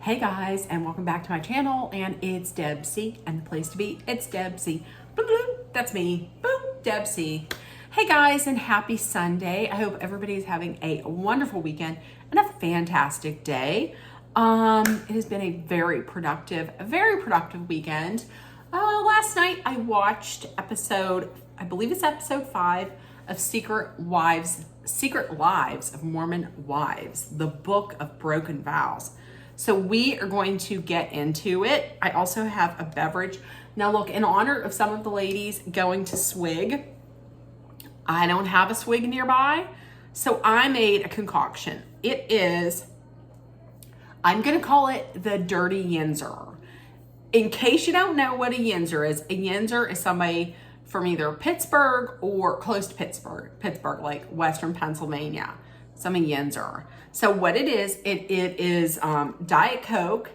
Hey guys, and welcome back to my channel, and it's Deb C, and the place to be, it's Deb C. Boop, boop, that's me, boop, Deb C. Hey guys, and happy Sunday. I hope everybody's having a wonderful weekend and a fantastic day. It has been a very productive weekend. Last night I watched I believe it's episode 5 of Secret Lives of Mormon Wives, the Book of Broken Vows. So we are going to get into it. I also have a beverage. Now look, in honor of some of the ladies going to swig, I don't have a swig nearby, so I made a concoction. I'm gonna call it the Dirty Yinzer. In case you don't know what a Yinzer is somebody from either Pittsburgh or close to Pittsburgh, like Western Pennsylvania. Some Yinzer. So what it is Diet Coke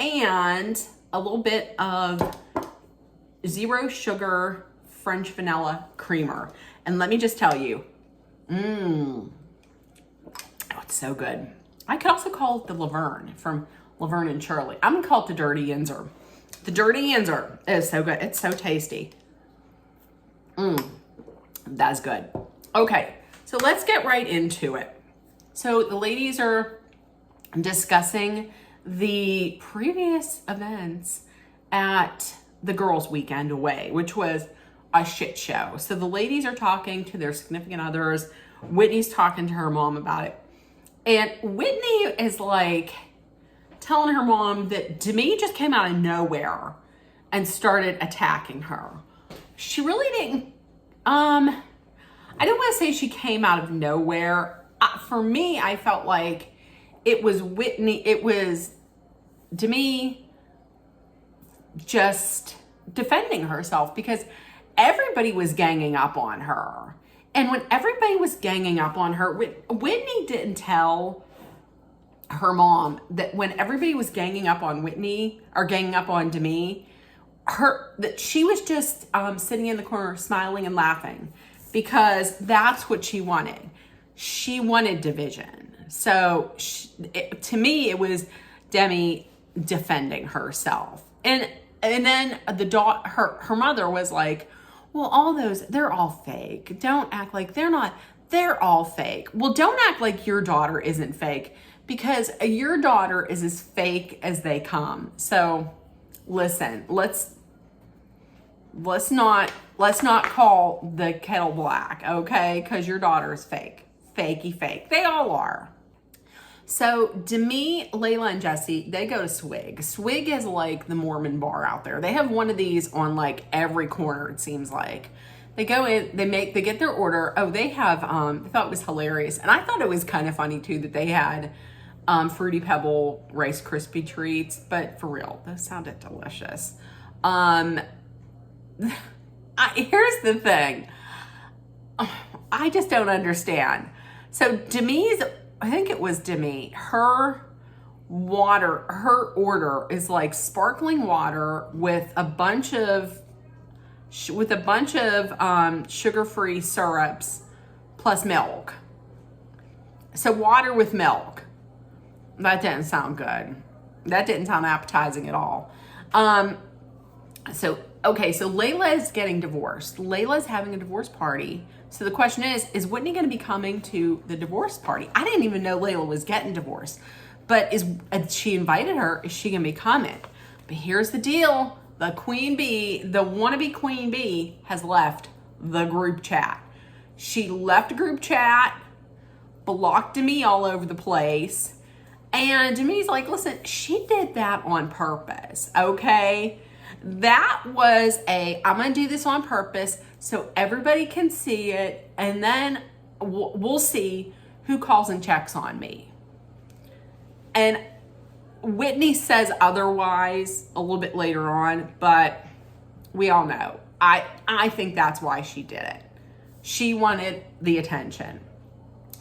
and a little bit of zero sugar French vanilla creamer. And let me just tell you, oh, it's so good. I could also call it the Laverne from Laverne and Shirley. I'm gonna call it the Dirty Yinzer. The Dirty Yinzer is so good. It's so tasty. That's good. Okay, so let's get right into it. So the ladies are discussing the previous events at the girls' weekend away, which was a shit show. So the ladies are talking to their significant others. Whitney's talking to her mom about it. And Whitney is like telling her mom that Demi just came out of nowhere and started attacking her. She really didn't, I don't want to say she came out of nowhere. For me, I felt like it was Demi just defending herself because everybody was ganging up on her. And when everybody was ganging up on her, Whitney didn't tell her mom that when everybody was ganging up on Whitney or ganging up on Demi, that she was just sitting in the corner smiling and laughing because that's what she wanted. She wanted division. So to me, it was Demi defending herself. And then her mother was like, well, all those, they're all fake. Don't act like they're not. They're all fake. Well, don't act like your daughter isn't fake because your daughter is as fake as they come. So listen, let's not call the kettle black, okay? Because your daughter is fake. Fakey fake. They all are. So Demi, Layla, and Jesse, they go to Swig. Swig is like the Mormon bar out there. They have one of these on like every corner, it seems like. They go in, they get their order. Oh, they have, I thought it was hilarious. And I thought it was kind of funny too that they had Fruity Pebble Rice Krispie treats, but for real, those sounded delicious. Here's the thing. I just don't understand. So I think it was Demi, her order is like sparkling water with a bunch of sugar-free syrups plus milk. So water with milk. That didn't sound good. That didn't sound appetizing at all. So Layla is getting divorced. Layla's having a divorce party. So the question is Whitney going to be coming to the divorce party? I didn't even know Layla was getting divorced. But she invited her. Is she going to be coming? But here's the deal. The queen bee, the wannabe queen bee, has left the group chat. She left a group chat, blocked Demi all over the place. And Demi's like, listen, she did that on purpose, okay? That was I'm going to do this on purpose so everybody can see it, and then we'll see who calls and checks on me. And Whitney says otherwise a little bit later on, but we all know. I think that's why she did it. She wanted the attention.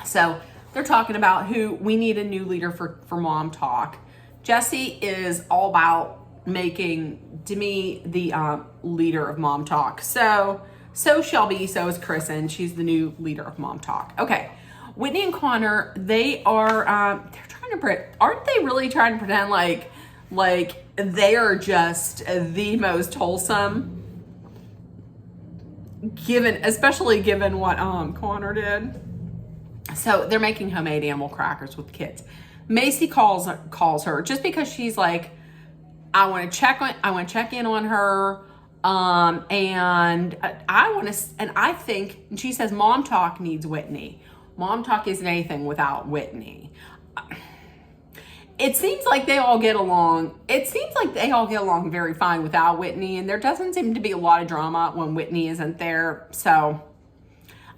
So they're talking about who we need a new leader for Mom Talk. Jesse is all about making Demi the leader of Mom Talk. So Shelby, so is Kristen. She's the new leader of Mom Talk. Okay. Whitney and Connor, they are, they're trying to, aren't they really trying to pretend like they are just the most wholesome, especially given what Connor did. So they're making homemade animal crackers with kids. Macy calls her just because she's like, I want to check in on her. And I think, and she says Mom Talk needs Whitney. Mom Talk isn't anything without Whitney. It seems like they all get along. It seems like they all get along very fine without Whitney, and there doesn't seem to be a lot of drama when Whitney isn't there. So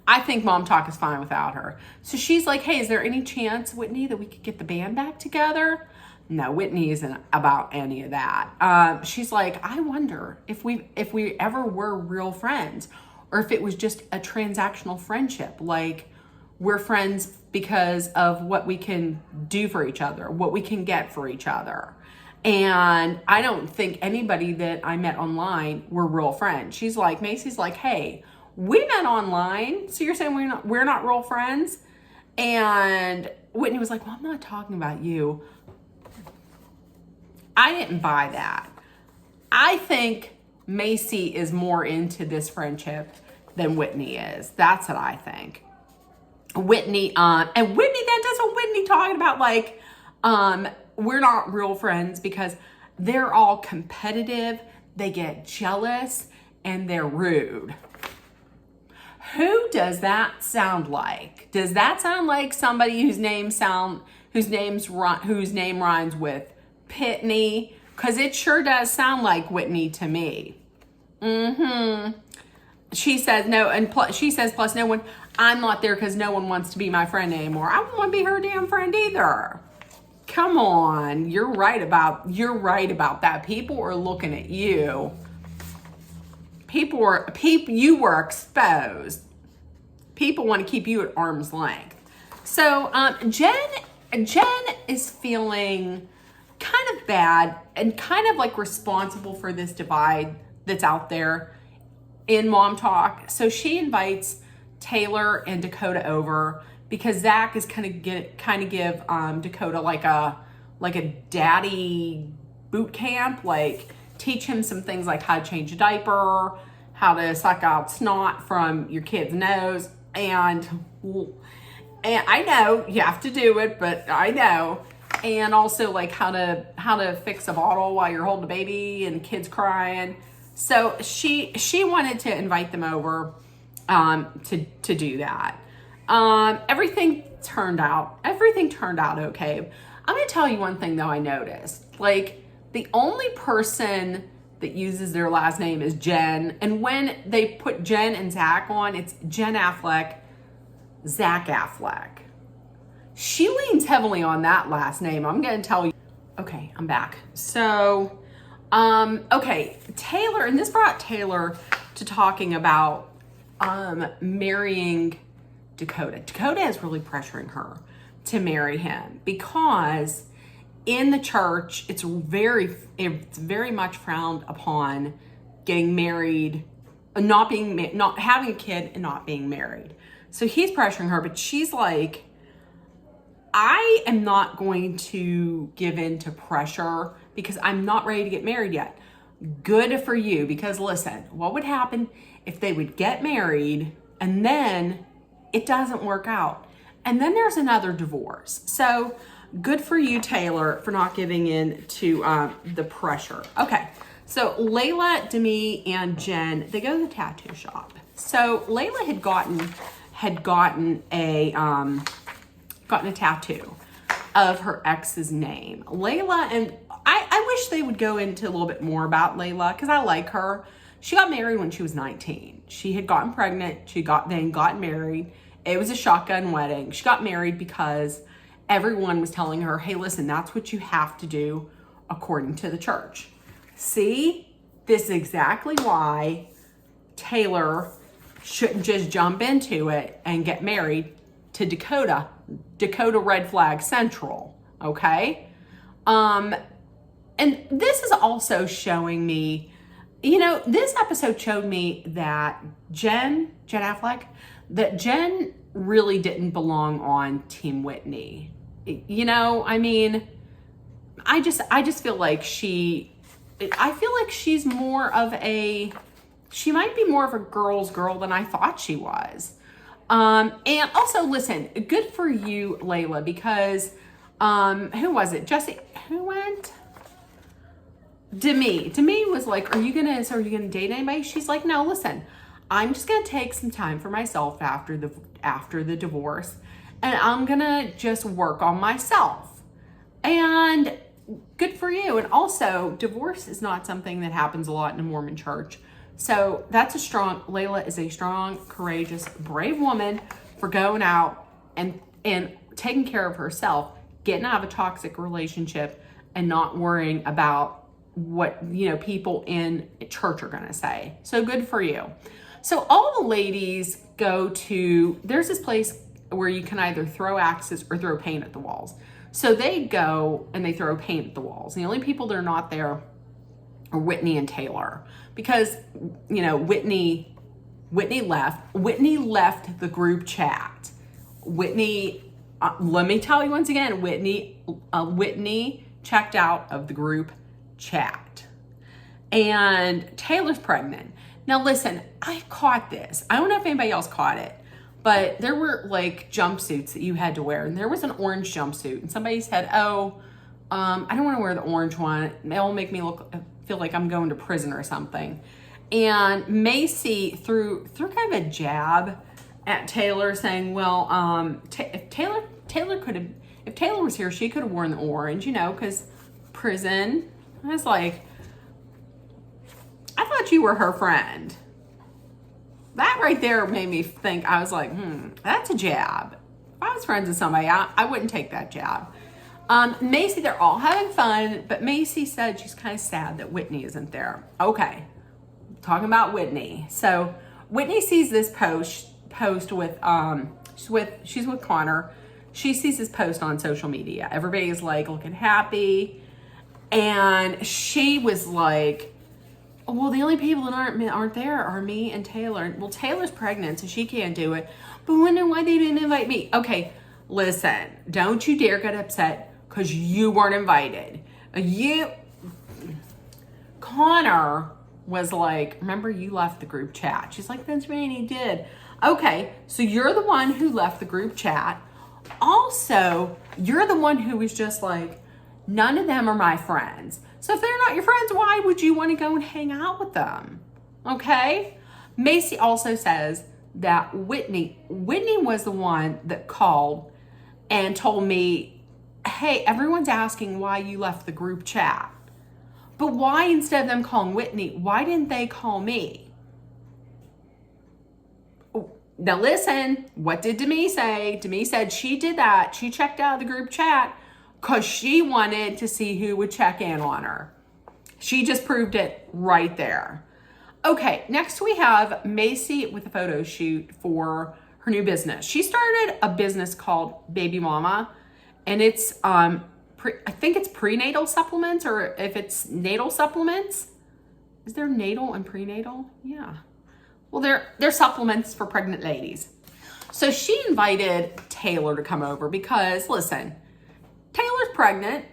I think Mom Talk is fine without her. So she's like, hey, is there any chance, Whitney, that we could get the band back together? No, Whitney isn't about any of that. She's like, I wonder if we ever were real friends, or if it was just a transactional friendship. Like, we're friends because of what we can do for each other, what we can get for each other. And I don't think anybody that I met online were real friends. She's like, Macy's like, hey, we met online, so you're saying we're not real friends? And Whitney was like, well, I'm not talking about you. I didn't buy that. I think Macy is more into this friendship than Whitney is. That's what I think. Whitney, and Whitney, then doesn't Whitney talking about like, we're not real friends because they're all competitive, they get jealous, and they're rude. Who does that sound like? Does that sound like somebody whose name rhymes with Pitney? Because it sure does sound like Whitney to me. She says no, and she says plus no one. I'm not there because no one wants to be my friend anymore. I don't want to be her damn friend either. Come on, you're right about that. People are looking at you. You were exposed. People want to keep you at arm's length. So Jen is feeling kind of bad and kind of like responsible for this divide that's out there in Mom Talk. So she invites Taylor and Dakota over because Zach is kind of give Dakota like a daddy boot camp, like teach him some things like how to change a diaper, how to suck out snot from your kid's nose, and I know you have to do it, but I know. And also like how to fix a bottle while you're holding a baby and kid's crying. So she wanted to invite them over to do that. Everything turned out okay. I'm gonna tell you one thing though I noticed. Like, the only person that uses their last name is Jen, and when they put Jen and Zach on, it's Jen Affleck, Zach Affleck. She leans heavily on that last name. I'm gonna tell you. Okay, I'm back. So, okay, Taylor, and this brought Taylor to talking about marrying Dakota. Dakota is really pressuring her to marry him because in the church, it's very much frowned upon getting married, not having a kid and not being married. So he's pressuring her, but she's like, I am not going to give in to pressure because I'm not ready to get married yet. Good for you, because listen, what would happen if they would get married and then it doesn't work out? And then there's another divorce. So good for you, Taylor, for not giving in to the pressure. Okay, so Layla, Demi, and Jen, they go to the tattoo shop. So Layla had gotten a tattoo of her ex's name. Layla, and I wish they would go into a little bit more about Layla because I like her. She got married when she was 19. She had gotten pregnant. Then got married. It was a shotgun wedding. She got married because everyone was telling her, hey, listen, that's what you have to do according to the church. See, this is exactly why Taylor shouldn't just jump into it and get married to Dakota red flag central, okay? And this is also showing me, this episode showed me that Jen Affleck, that Jen really didn't belong on Team Whitney. You know, I mean, I just feel like she's more of she might be more of a girl's girl than I thought she was. And also, listen, good for you, Layla, because, who was it? Jesse, who went? Demi was like, are you gonna date anybody? She's like, no, listen, I'm just gonna take some time for myself after the divorce, and I'm gonna just work on myself. And good for you. And also, divorce is not something that happens a lot in a Mormon church. So Layla is a strong, courageous, brave woman for going out and taking care of herself, getting out of a toxic relationship, and not worrying about what, you know, people in church are going to say. So good for you. So all the ladies there's this place where you can either throw axes or throw paint at the walls. So they go and they throw paint at the walls. And the only people that are not there are Whitney and Taylor, because, you know, Whitney left. Whitney left the group chat. Whitney, let me tell you once again, Whitney checked out of the group chat. And Taylor's pregnant. Now listen, I caught this. I don't know if anybody else caught it, but there were like jumpsuits that you had to wear, and there was an orange jumpsuit, and somebody said, oh, I don't want to wear the orange one. It'll make me feel like I'm going to prison or something. And Macy threw kind of a jab at Taylor, saying, well, if Taylor was here, she could have worn the orange, you know, because prison. I was like, I thought you were her friend. That right there made me think. I was like, that's a jab. If I was friends with somebody, I wouldn't take that jab. Macy, they're all having fun, but Macy said she's kind of sad that Whitney isn't there. Okay, talking about Whitney. So Whitney sees this post with she's with Connor. She sees this post on social media. Everybody's like looking happy, and she was like, well, the only people that aren't there are me and Taylor. Well, Taylor's pregnant, so she can't do it. But wondering why they didn't invite me. Okay, listen, don't you dare get upset because you weren't invited. Connor was like, remember, you left the group chat. She's like, that's right, he did. Okay, so you're the one who left the group chat. Also, you're the one who was just like, none of them are my friends. So if they're not your friends, why would you want to go and hang out with them? Okay? Macy also says that Whitney was the one that called and told me, hey, everyone's asking why you left the group chat. But why, instead of them calling Whitney, why didn't they call me? Now listen, what did Demi say? Demi said she did that. She checked out of the group chat because she wanted to see who would check in on her. She just proved it right there. Okay, next we have Macy with a photo shoot for her new business. She started a business called Baby Mama, and it's I think it's prenatal supplements, or if it's natal supplements. Is there natal and prenatal? Yeah. Well, they're supplements for pregnant ladies. So she invited Taylor to come over because, listen, Taylor's pregnant,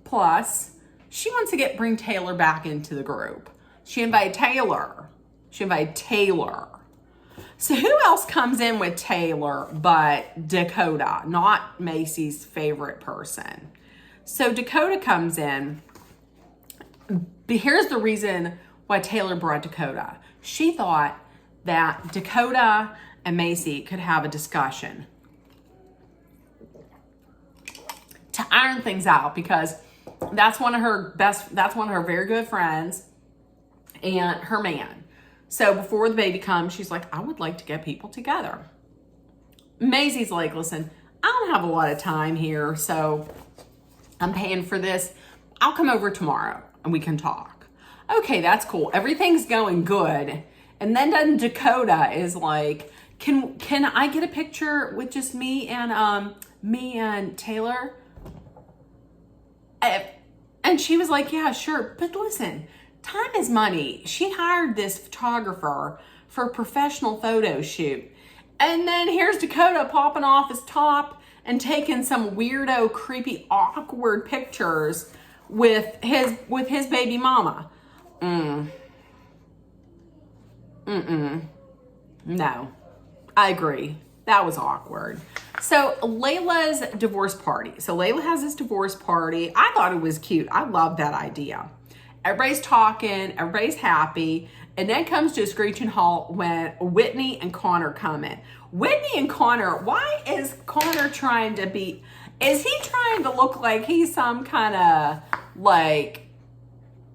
plus she wants to bring Taylor back into the group. She invited Taylor. So who else comes in with Taylor but Dakota, not Macy's favorite person? So Dakota comes in. Here's the reason why Taylor brought Dakota. She thought that Dakota and Macy could have a discussion to iron things out, because that's one of her very good friends and her man. So before the baby comes, she's like, I would like to get people together. Macy's like, listen, I don't have a lot of time here, so I'm paying for this. I'll come over tomorrow and we can talk. Okay, that's cool. Everything's going good. And then Dakota is like, can I get a picture with just me and Taylor? And she was like, yeah, sure. But listen, time is money. She hired this photographer for a professional photo shoot. And then here's Dakota popping off his top and taking some weirdo, creepy, awkward pictures with his baby mama. No, I agree. That was awkward. So Layla's divorce party. So Layla has this divorce party. I thought it was cute. I love that idea. Everybody's talking, everybody's happy, and then comes to a screeching halt when Whitney and Connor come in. Whitney and Connor, why is Connor trying to be, is he trying to look like he's some kind of like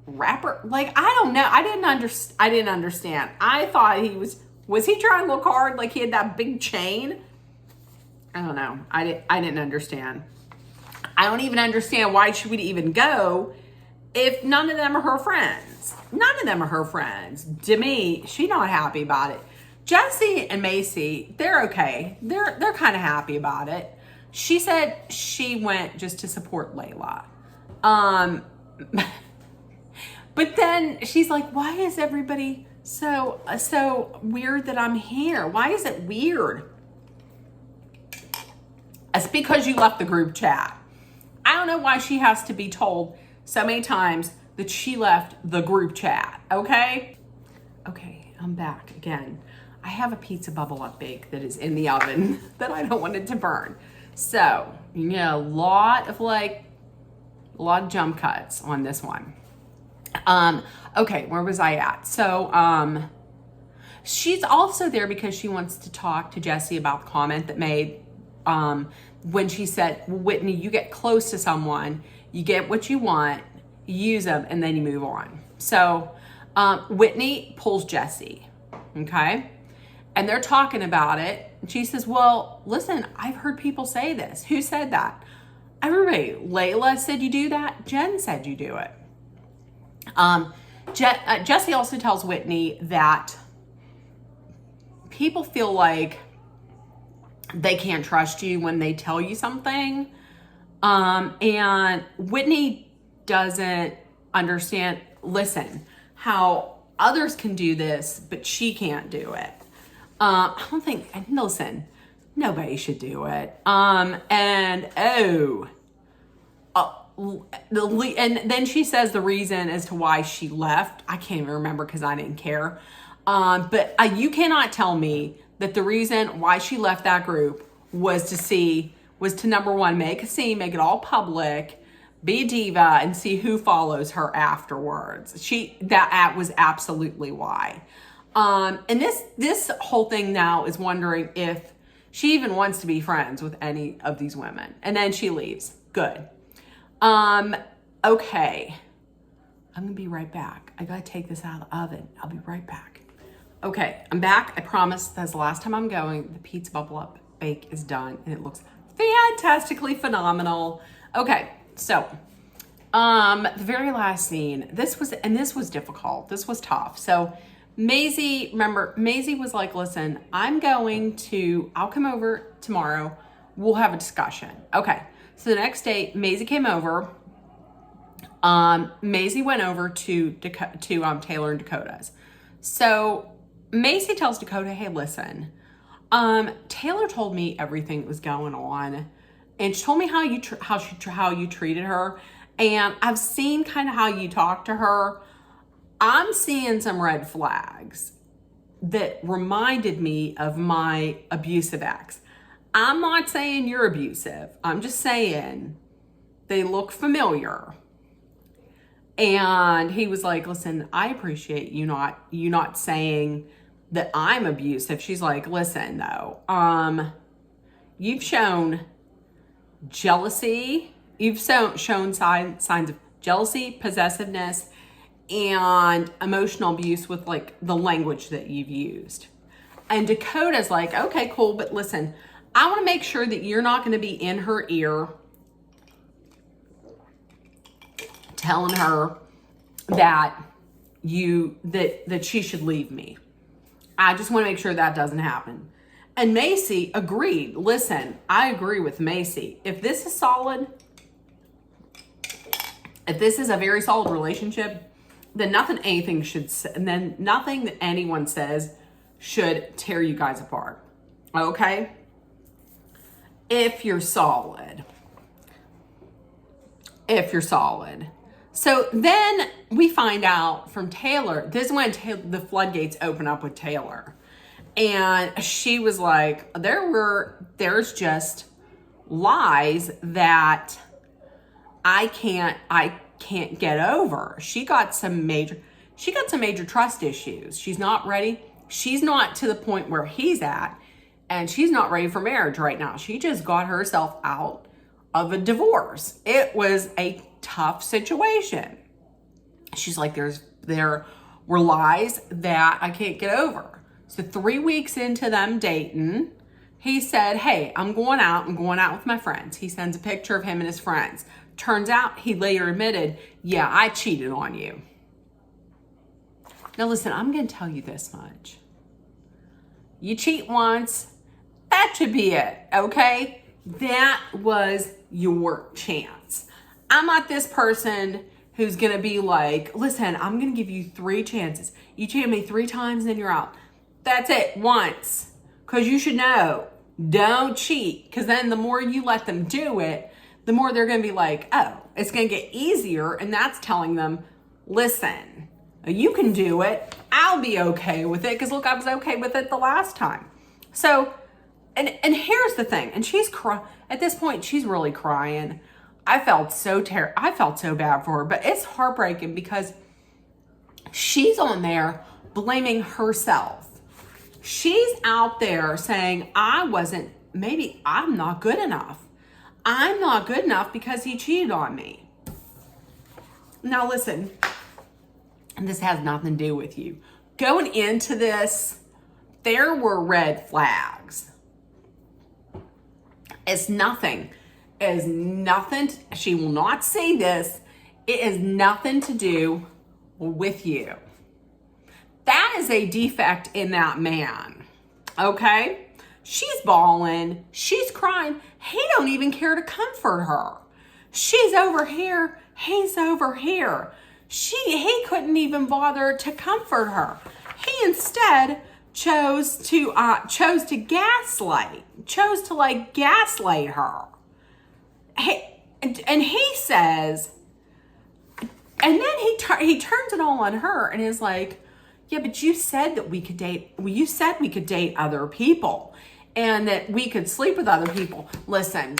rapper? Like, I don't know. I didn't understand. I thought was he trying to look hard like he had that big chain? I don't know. I didn't understand. I don't even understand why she would even go if none of them are her friends. None of them are her friends. To me, she's not happy about it. Jesse and Macy, they're okay. They're kind of happy about it. She said she went just to support Layla. But then she's like, why is everybody so weird that I'm here? Why is it weird? It's because you left the group chat. I don't know why she has to be told so many times that she left the group chat, okay? Okay, I'm back again. I have a pizza bubble up bake that is in the oven that I don't want it to burn. So, you know, a lot of jump cuts on this one. Okay, where was I at? So, she's also there because she wants to talk to Jesse about the comment that made, when she said, Whitney, you get close to someone, you get what you want, you use them, and then you move on. So, Whitney pulls Jesse, okay? And they're talking about it. And she says, well, listen, I've heard people say this. Who said that? Everybody. Layla said you do that. Jen said you do it. Jesse also tells Whitney that people feel like they can't trust you when they tell you something. And Whitney doesn't understand, listen, how others can do this, but she can't do it. I don't think, and listen, nobody should do it. And then she says the reason as to why she left. I can't even remember because I didn't care. But you cannot tell me that the reason why she left that group was to number one, make a scene, make it all public, be a diva, and see who follows her afterwards. That was absolutely why. And this whole thing now is wondering if she even wants to be friends with any of these women. And then she leaves. Good. Okay. I'm gonna be right back. I gotta take this out of the oven. I'll be right back. Okay, I'm back. I promise that's the last time I'm going. The pizza bubble up bake is done and it looks fantastically phenomenal. Okay, so the very last scene, this was difficult. This was tough. So Maisie was like, listen, I'll come over tomorrow. We'll have a discussion. Okay. So the next day, Maisie came over. Maisie went over to Taylor and Dakota's. So Maisie tells Dakota, hey, listen, Taylor told me everything that was going on, and she told me how you treated her, and I've seen kind of how you talk to her. I'm seeing some red flags that reminded me of my abusive ex. I'm not saying you're abusive. I'm just saying they look familiar. And he was like, listen, I appreciate you not saying that I'm abusive. She's like, listen though, you've shown jealousy. You've shown signs of jealousy, possessiveness, and emotional abuse with like the language that you've used. And Dakota's like, okay, cool. But listen, I want to make sure that you're not going to be in her ear telling her that she should leave me. I just want to make sure that doesn't happen. And Macy agreed. Listen, I agree with Macy. If this is solid, if this is a very solid relationship, then nothing that anyone says should tear you guys apart. Okay? If you're solid. If you're solid. So then we find out from Taylor, this is when the floodgates open up with Taylor. And she was like, there's just lies that I can't get over. She got some major trust issues. She's not ready. She's not to the point where he's at, and she's not ready for marriage right now. She just got herself out of a divorce. It was a tough situation. She's like, there were lies that I can't get over. So 3 weeks into them dating, he said, hey, I'm going out with my friends. He sends a picture of him and his friends. Turns out he later admitted, yeah, I cheated on you. Now listen, I'm going to tell you this much. You cheat once, that should be it, okay? That was your chance. I'm not this person who's going to be like, listen, I'm going to give you 3 chances. You cheated me 3 times, then you're out. That's it, once. Because you should know, don't cheat. Because then the more you let them do it, the more they're going to be like, oh, it's going to get easier. And that's telling them, listen, you can do it. I'll be okay with it. Because look, I was okay with it the last time. So, and here's the thing. And she's at this point, she's really crying. I felt so bad for her. But it's heartbreaking because she's on there blaming herself. She's out there saying, maybe I'm not good enough. I'm not good enough because he cheated on me. Now listen, and this has nothing to do with you. Going into this, there were red flags. It's nothing. She will not say this. It has nothing to do with you. That is a defect in that man, okay? She's bawling, she's crying. He don't even care to comfort her. She's over here, he's over here. He couldn't even bother to comfort her. He instead chose to gaslight her. And he says, and then he turns it all on her and is like, yeah, but you said that we could date. Well, you said we could date other people and that we could sleep with other people. Listen,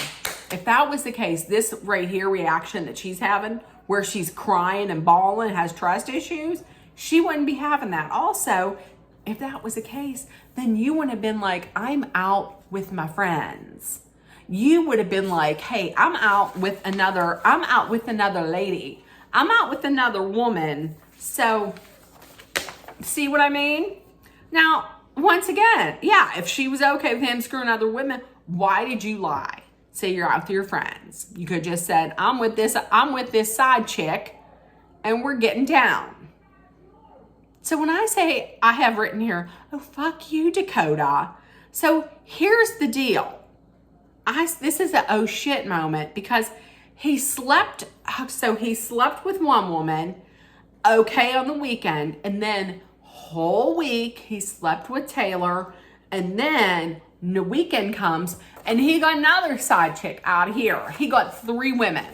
if that was the case, this right here reaction that she's having, where she's crying and bawling, has trust issues, she wouldn't be having that. Also, if that was the case, then you would have been like, I'm out with my friends. You would have been like, hey, I'm out with another lady. I'm out with another woman. So, see what I mean? Now, once again, yeah, if she was okay with him screwing other women, why did you lie? Say you're out with your friends. You could just said, I'm with this side chick and we're getting down. So when I say, I have written here, oh, fuck you, Dakota. So here's the deal. This is a oh shit moment because he slept with one woman, okay, on the weekend, and then whole week he slept with Taylor, and then the weekend comes and he got another side chick out here. He got 3 women.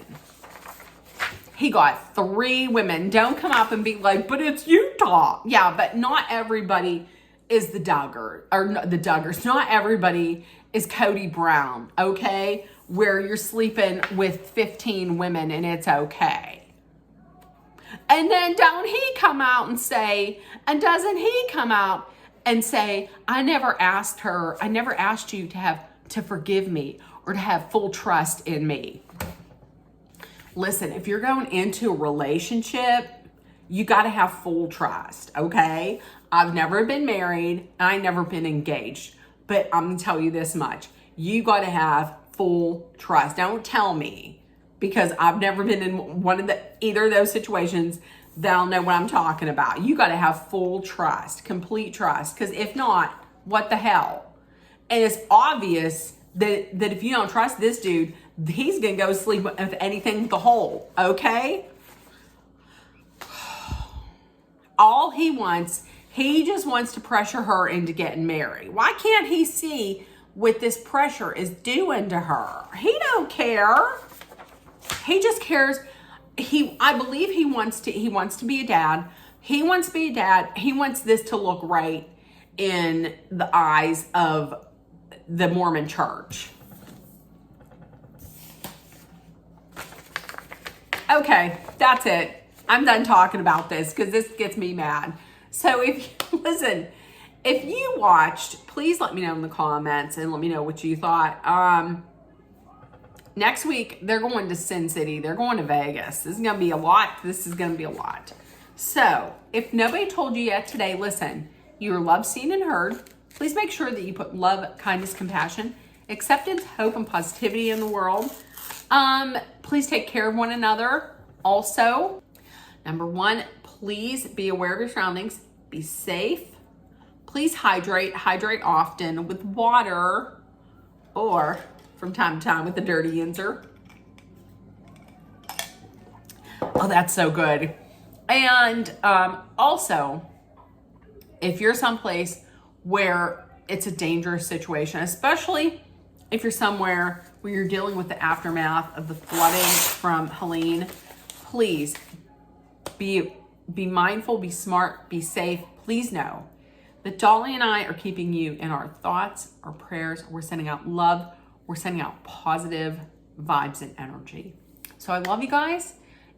Don't come up and be like, but it's Utah. Yeah, but not everybody is the Duggars. Not everybody is Cody Brown, okay? Where you're sleeping with 15 women and it's okay. And then doesn't he come out and say, I never asked you to forgive me or to have full trust in me. Listen, if you're going into a relationship, you got to have full trust, okay? I've never been married, and I've never been engaged, but I'm going to tell you this much. You got to have full trust. Don't tell me, because I've never been in either of those situations that I'll know what I'm talking about. You got to have full trust, complete trust, because if not, what the hell? And it's obvious that if you don't trust this dude, he's going to go sleep with anything with a hole, okay? All he just wants to pressure her into getting married. Why can't he see what this pressure is doing to her. He don't care. He just cares. I believe he wants to be a dad. He wants to be a dad. He wants this to look right in the eyes of the Mormon church. Okay, that's it. I'm done talking about this because this gets me mad. So if you watched, please let me know in the comments and let me know what you thought. Next week, they're going to Sin City. They're going to Vegas. This is going to be a lot. So if nobody told you yet today, listen, you are loved, seen, and heard. Please make sure that you put love, kindness, compassion, acceptance, hope, and positivity in the world. Please take care of one another. Also, number one, please be aware of your surroundings. Be safe. Please hydrate often with water or from time to time with the dirty Yinzer. Oh, that's so good. And also, if you're someplace where it's a dangerous situation, especially if you're somewhere where you're dealing with the aftermath of the flooding from Helene, please be mindful, be smart, be safe. Please know that Dolly and I are keeping you in our thoughts, our prayers. We're sending out love. We're sending out positive vibes and energy. So I love you guys,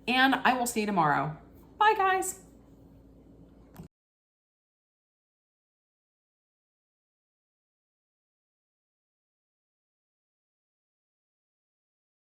and I will see you tomorrow. Bye, guys.